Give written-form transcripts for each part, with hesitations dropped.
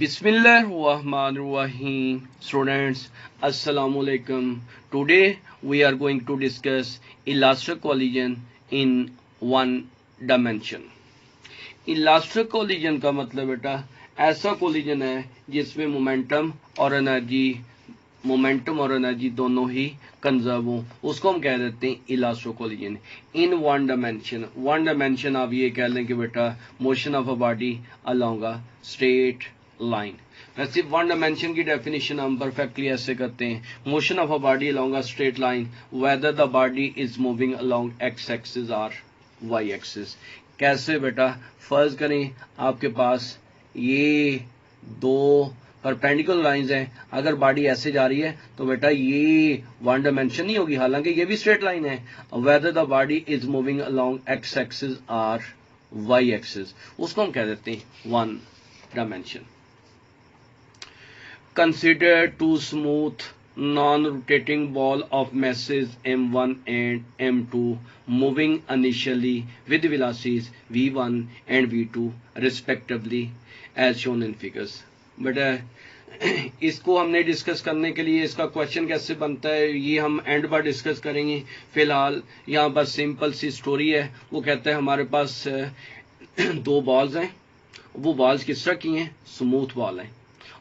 Bismillahirrahmanirrahim. Students, Assalamu alaikum. Today we are going to discuss elastic collision in one dimension. Elastic collision का मतलब बेटा ऐसा collision है जिसमें मोमेंटम और एनर्जी दोनों ही कंजर्व हो, उसको हम कह देते हैं elastic collision in one dimension आप ये कह लें कि बेटा motion of a body along a straight line. वैसे वन डायमेंशन की डेफिनेशन हम परफेक्टली ऐसे करते हैं, motion of a body along a straight line weather the body is moving along x axis और वाई एक्सिस। कैसे बेटा, फर्ज करें आपके पास ये दो परपेंडिकुलर लाइंस हैं, अगर बॉडी ऐसे जा रही है तो बेटा ये वन डायमेंशन नहीं होगी, हालांकि ये भी स्ट्रेट लाइन है। Whether the body is moving along x axis और वाई एक्सिस, उसको हम कह देते हैं one dimension. Consider two smooth non-rotating ball of masses m1 and m2 moving initially with velocities v1 and v2 respectively as shown in figures। बेटा इसको हमने discuss करने के लिए इसका क्वेश्चन कैसे बनता है ये हम एंड पर डिस्कस करेंगे। फिलहाल यहाँ पर सिंपल सी स्टोरी है। वो कहता है हमारे पास दो बॉल्स हैं, वो बॉल्स किस तरह की हैं, स्मूथ बॉल हैं,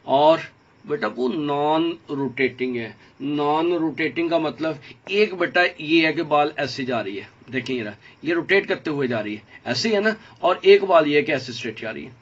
और बेटा वो नॉन रोटेटिंग है। नॉन रोटेटिंग का मतलब एक बेटा ये है कि बॉल ऐसे जा रही है, देखिए ये रोटेट करते हुए जा रही है, ऐसे है ना, और एक बॉल ये है कि ऐसे स्ट्रेट जा रही है।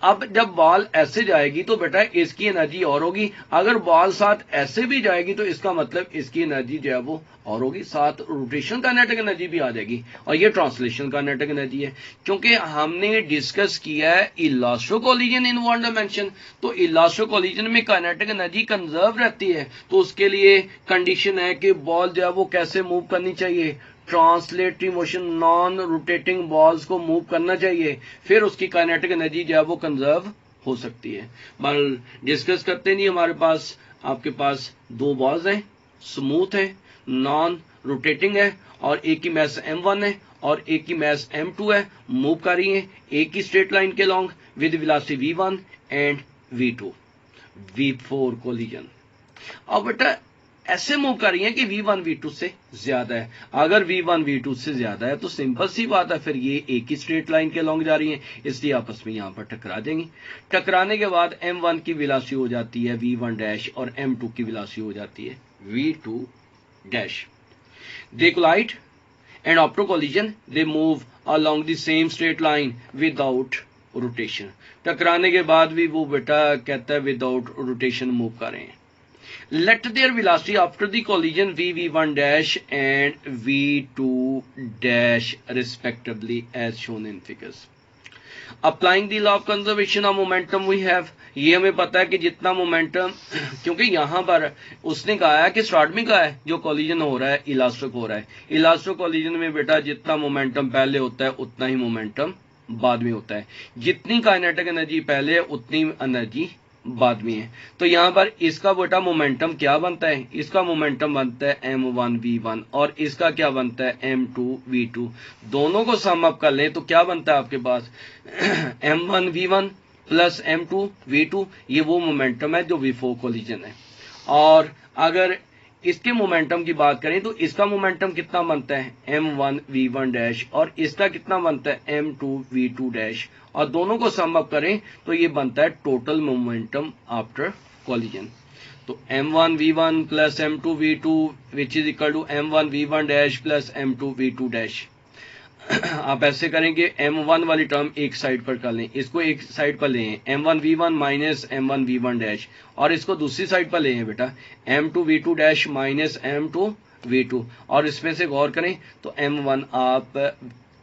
अब जब बॉल ऐसे जाएगी तो बेटा इसकी एनर्जी और होगी, अगर बॉल साथ ऐसे भी जाएगी तो इसका मतलब इसकी एनर्जी जो है वो और होगी, साथ रोटेशन काइनेटिक एनर्जी भी आ जाएगी, और ये ट्रांसलेशन काइनेटिक एनर्जी है। क्योंकि हमने डिस्कस किया है elastic collision in one dimension, तो इलास्टिक कोलिजन में काइनेटिक एनर्जी कंजर्व रहती है, तो उसके लिए कंडीशन है कि बॉल जो है वो कैसे मूव करनी चाहिए, translatory motion, non rotating balls को मूव करना चाहिए, फिर उसकी काइनेटिक एनर्जी जो है वो कंजर्व हो सकती है। बल डिस्कस करते नहीं, हमारे पास आपके पास दो बॉल्स हैं, स्मूथ है, नॉन रोटेटिंग है, और एक की मैस m1 है और एक की मैस m2 है, मूव कर रही है एक ही स्ट्रेट लाइन के long with velocity v1 and v2, v4 collision. अब बेटा ऐसे मूव कर रही है कि v1 v2 से ज्यादा है। अगर v1 v2 से ज्यादा है तो सिंपल सी बात है, फिर ये एक ही स्ट्रेट लाइन के लॉन्ग जा रही है, इसलिए आपस में यहां पर टकरा देंगी। टकराने के बाद m1 की वेलोसिटी हो जाती है v1 डैश और m2 की वेलोसिटी हो जाती है v2 dash. They collide and after collision they move along the same straight line without rotation. टकराने के बाद भी वो बेटा कहता है विदाउट रोटेशन मूव कर रहे हैं। Let their velocity after the collision v1 dash and v2 dash respectively as shown in figures। Applying the law of conservation of momentum we have, ये हमें पता है कि जितना मोमेंटम, क्योंकि यहां पर उसने कहा है कि स्टार्ट में कहा है जो कोलिजन हो रहा है इलास्टिक हो रहा है, इलास्टिक कोलिजन में बेटा जितना मोमेंटम पहले होता है उतना ही मोमेंटम बाद में होता है, जितनी काइनेटिक एनर्जी पहले है उतनी एनर्जी बाद में है। तो यहां पर इसका बेटा मोमेंटम क्या बनता है, इसका मोमेंटम बनता है m1 v1 और इसका क्या बनता है m2 v2। दोनों को सम अप कर लें तो क्या बनता है आपके पास m1 v1 plus m2 v2, ये वो मोमेंटम है जो v4 कोलिजन है। और अगर इसके मोमेंटम की बात करें तो इसका मोमेंटम कितना बनता है m1 v1 डैश और इसका कितना बनता है m2 v2 डैश, और दोनों को सम अप करें तो ये बनता है टोटल मोमेंटम आफ्टर कोलिजन। तो m1 v1 plus m2 v2 which is equal to m1 v1 dash plus m2 v2 dash. आप ऐसे करेंगे m1 वाली टर्म एक साइड पर कर लें, इसको एक साइड पर लें m1 v1 minus m1 v1 dash, और इसको दूसरी साइड पर लें बेटा m2 v2 dash minus m2 v2, और इसमें से गौर करें तो m1 आप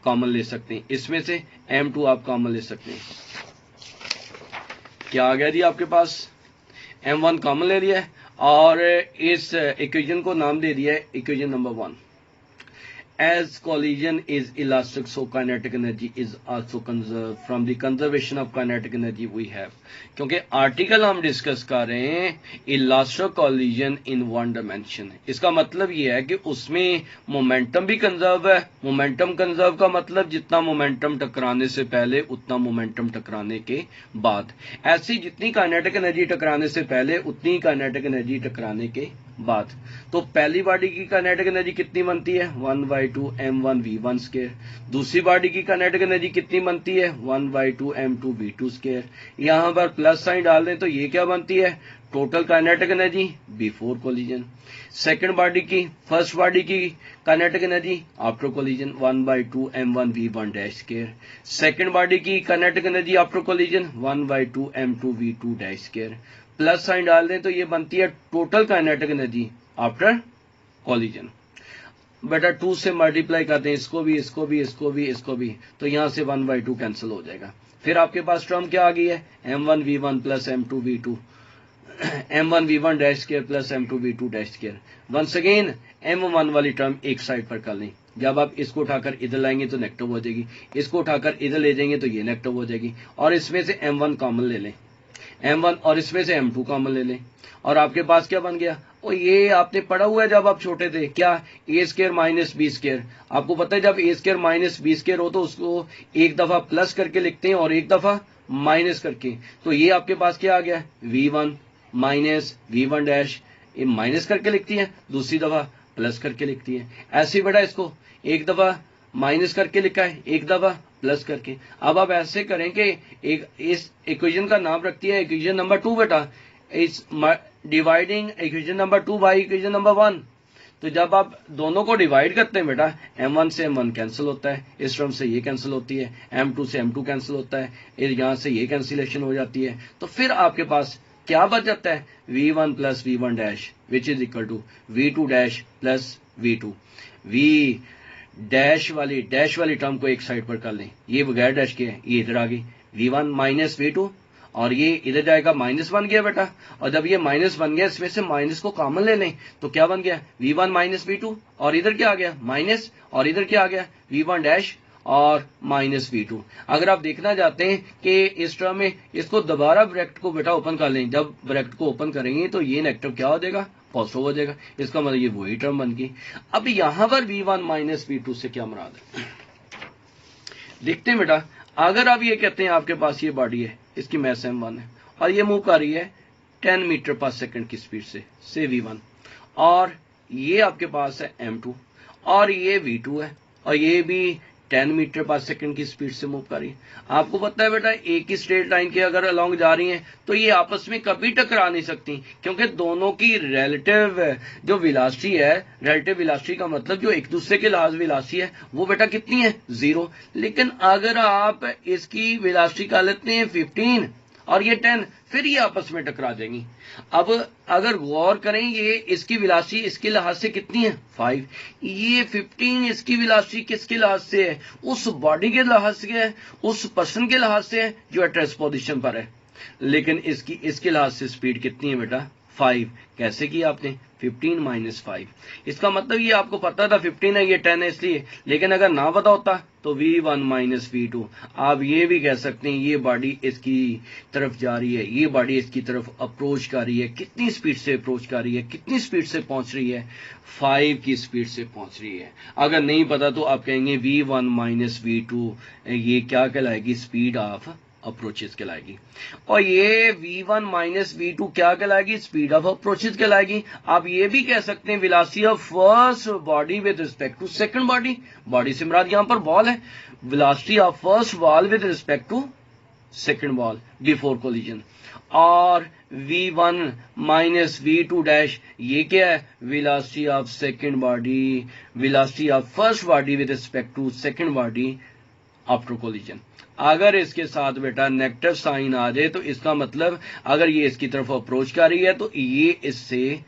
कॉमन ले सकते हैं, इसमें से m2 आप कॉमन ले सकते हैं। क्या आ गया जी आपके पास, m1 कॉमन ले लिया है और इस इक्वेशन को नाम दे दिया है equation number 1। As collision is elastic, so kinetic energy is also conserved. From the conservation of kinetic energy we have, क्योंकि आर्टिकल हम डिस्कस कर रहे हैं elastic collision in one dimension, इसका मतलब ये है कि उसमें मोमेंटम भी कंजर्व है। मोमेंटम कंजर्व का मतलब जितना मोमेंटम टकराने से पहले उतना मोमेंटम टकराने के बाद, ऐसी जितनी काइनेटिक एनर्जी टकराने से पहले उतनी काइनेटिक एनर्जी टकराने के बाद। तो पहली बॉडी की काइनेटिक एनर्जी कितनी बनती है 1/2 m1v1 स्क्वायर। दूसरी बॉडी की काइनेटिक एनर्जी कितनी बनती है 1/2 m2v2 स्क्वायर। यहां पर प्लस साइन डाल दें तो ये क्या बनती है total kinetic energy before collision. Second body की फर्स्ट बॉडी की kinetic energy after collision 1/2 m1v1 dash square. Second body की kinetic energy after collision 1/2 m2v2 dash square. Plus sign डाल दें तो ये बनती है total kinetic energy after collision. बेटा 2 से मल्टीप्लाई करते हैं इसको भी इसको भी इसको भी इसको भी, तो यहां से 1/2 कैंसिल हो जाएगा। फिर आपके पास टर्म क्या आ गई है m1v1 plus m2v2 m1v1 dash square plus m2v2 dash square. Once again m1 वाली टर्म एक साइड पर कर लें। जब आप इसको उठाकर इधर लाएंगे तो नेगेटिव हो जाएगी, इसको उठाकर इधर ले जाएंगे तो ये नेगेटिव हो जाएगी, और इसमें से m1 कॉमन ले लें m1 और इसमें से m2 कॉमन ले लें, और आपके पास क्या बन गया और ये आपने पढ़ा हुआ है जब आप छोटे थे क्या a square minus b square. आपको पता है जब a square minus b square हो तो उसको एक दफा प्लस करके लिखते हैं और एक दफा माइनस करके। तो ये आपके पास क्या आ गया v1 माइनस v1 डैश, ये माइनस करके लिखती है, दूसरी दफा प्लस करके लिखती है। ऐसे ही बेटा इसको एक दफा माइनस करके लिखा है, एक दफा प्लस करके। अब आप ऐसे करें कि एक इस इक्वेशन का नाम रखती है इक्वेशन नंबर 2 बेटा, इस dividing equation number 2 by equation number 1। तो जब आप दोनों को डिवाइड करते हैं बेटा m1 से m1 कैंसिल होता है, इस टर्म से ये कैंसिल होती है, m2 से m2 कैंसिल होता है, यहां से ये कैंसिलेशन हो जाती है। तो फिर आपके पास क्या बच जाता है v1 plus v1 dash which is equal to v2 dash plus v2। v dash वाली टर्म को एक साइड पर कर लें, ये बगैर डैश के है, ये इधर आ गई v1 माइनस v2, और ये इधर जाएगा माइनस बन गया बेटा। और जब ये माइनस बन गया इसमें से माइनस को कॉमन ले लें तो क्या बन गया v1 माइनस v2, और इधर क्या आ गया माइनस, और इधर क्या आ गया v1 डैश और माइनस v2। अगर आप देखना चाहते हैं कि इस टर्म में इसको दोबारा ब्रैकेट को बेटा ओपन कर लें, जब ब्रैकेट को ओपन करेंगे तो ये नेगेटिव क्या हो जाएगा पॉजिटिव हो जाएगा, इसका मतलब ये वही टर्म बन गई। अब यहां पर v1 माइनस v2 से क्या मुराद है देखते हैं बेटा। अगर आप ये कहते हैं आपके पास ये बॉडी है, इसकी मास m1 है और ये मूव कर रही है 10 मीटर पर सेकंड की स्पीड से v1, और ये आपके पास है m2 और ये v2 है और ये भी 10 मीटर पर सेकंड की स्पीड से मूव कर रही है। आपको पता है बेटा एक ही स्ट्रेट लाइन के अगर अलोंग जा रही हैं तो ये आपस में कभी टकरा नहीं सकती, क्योंकि दोनों की रिलेटिव जो वेलोसिटी है, रिलेटिव वेलोसिटी का मतलब जो एक दूसरे के लिहाज वेलोसिटी है वो बेटा कितनी है 0। लेकिन अगर आप इसकी वेलोसिटी कर लेते हैं 15 और ये 10, फिर ये आपस में टकरा जाएंगी। अब अगर गौर करें ये इसकी वेलोसिटी इसके लिहाज से कितनी है 5, ये 15 इसकी वेलोसिटी किसके लिहाज से है उस बॉडी के लिहाज से है, उस पर्सन के लिहाज से है जो एट रेस्ट पोजीशन पर है। लेकिन इसके लिहाज से स्पीड कितनी है बेटा 5। कैसे किया आपने 15 माइनस 5, इसका मतलब ये आपको पता था 15 है ये 10 है इसलिए, लेकिन अगर ना पता होता तो v1 माइनस v2। आप ये भी कह सकते हैं ये बॉडी इसकी तरफ जा रही है, ये बॉडी इसकी तरफ अप्रोच कर रही है, कितनी स्पीड से अप्रोच कर रही है, कितनी स्पीड से पहुंच रही है 5 की स्पीड से पहुंच रही है। अगर नहीं पता तो आप कहेंगे v1 माइनस v2 ये क्या कहलाएगी स्पीड ऑफ अप्रोचेस कहलाएगी, और ये v1 माइनस v2 क्या कहलाएगी स्पीड ऑफ अप्रोचेस कहलाएगी। आप ये भी कह सकते हैं velocity of first body with respect to second body, body से मुराद यहां पर बॉल है, velocity of first ball with respect to second ball before collision. और v1 माइनस v2 डैश ये क्या है velocity of second body, velocity of first body with respect to second body after collision. अगर इसके साथ बेटा negative sign आ जाए तो इसका मतलब अगर ये इसकी तरफ अप्रोच कर रही है तो ये इससे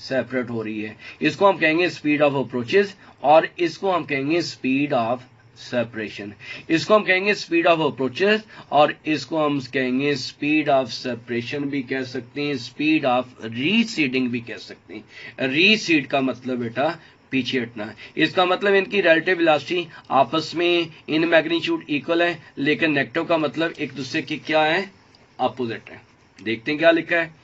सेपरेट हो रही है, इसको हम कहेंगे स्पीड ऑफ अप्रोचेस और इसको हम कहेंगे स्पीड ऑफ सेपरेशन। इसको हम कहेंगे स्पीड ऑफ अप्रोचेस और इसको हम कहेंगे स्पीड ऑफ सेपरेशन भी कह सकते हैं, स्पीड ऑफ रीसीडिंग भी कह सकते हैं। रीसीड का मतलब बेटा पीछे हटना है। इसका मतलब इनकी रिलेटिव वेलोसिटी आपस में इन मैग्नीट्यूड इक्वल है, लेकिन नेगेटिव का मतलब एक दूसरे की क्या है, अपोजिट है। देखते हैं क्या लिखा है,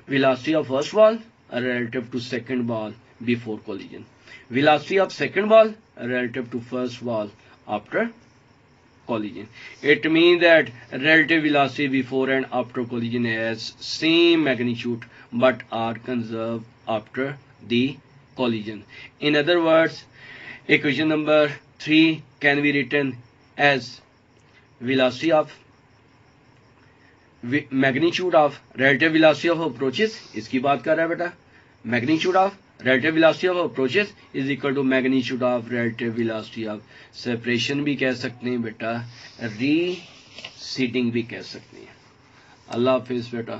velocity of first ball relative to second ball before collision, velocity of second ball relative to first ball after collision. It means that relative velocity before and after collision has same magnitude but are conserved after the collision. In other words, equation number 3 can be written as velocity of magnitude of relative velocity of approaches, इसकी बात कर रहा है बेटा, magnitude of relative velocity of approaches is equal to magnitude of relative velocity of separation भी कह सकते हैं बेटा, receding भी कह सकते हैं। अल्लाह हाफिज बेटा।